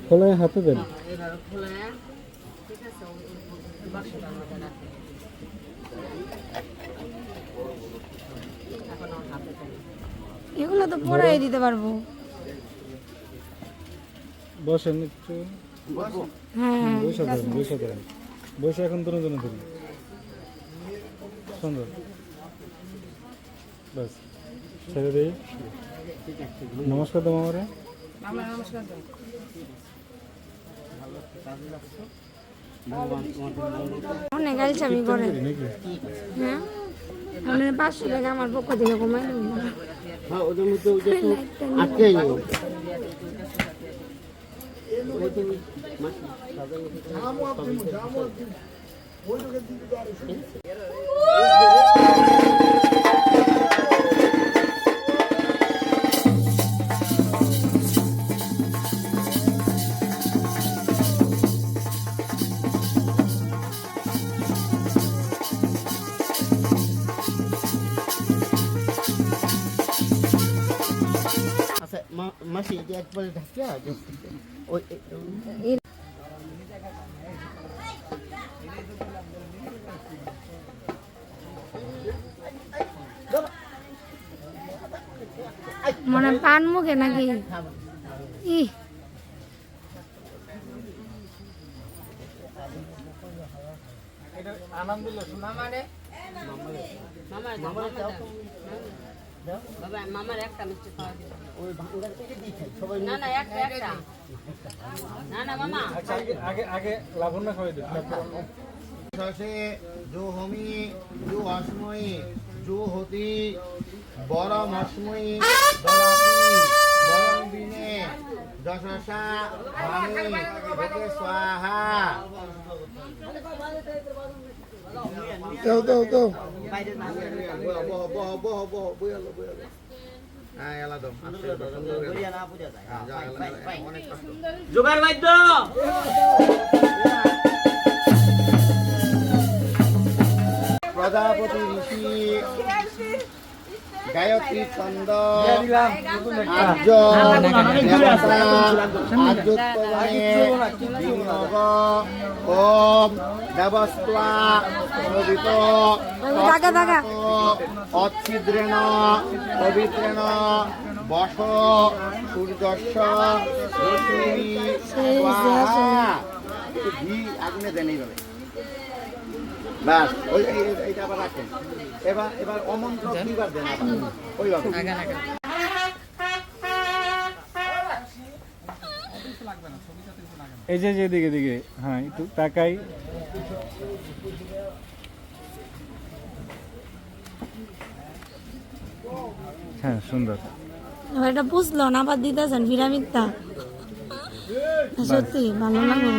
খোলায় হাতে দেন। এগুলো তো পরাই দিতে পারবো। বসেন একটু। হ্যাঁ বসে ধরেন বসে এখন ধরুন ধরুন সুন্দর বাস ছেড়ে দিই। নমস্কার দাম আমারে অনেক গাড়ি আমি করে হ্যাঁ 500 টাকা আমার পক্ষ থেকে কমাই দেবেন। masih dia boleh dah ya. Oh, মনে পান মুখে নাকি ই মামার একটা মিষ্টি খাওয়া দিও ওই ভাঙার থেকে দিই সবাই না না একটা না না মামা আগে লাবণ্য খাওয়াই দিন। से जो होमी जो अस्मयी जो होती बरम अस्मयी बराती बरम बिने दशसा भामी भगे स्वाहा तो জোগাড় বাদ্য प्रजापति ऋषि गायत्री छंद आर्य ओम देवस्त्वा सवित अच्छिद्रेण पवित्रेण बस सूर्यश रश्मि स्वाहा घी आগুনে দেন এইভাবে বাস ওই এইটা আবার রাখেন। এবার অমন্ত্র দুইবার দেন ওইভাবে এই যে দিকে দিকে হ্যাঁ একটু তাকাই। হ্যাঁ সুন্দর। এটা বুঝলো না আবার দিতেছেন পিরামিডটা সত্যি ভালো লাগলো।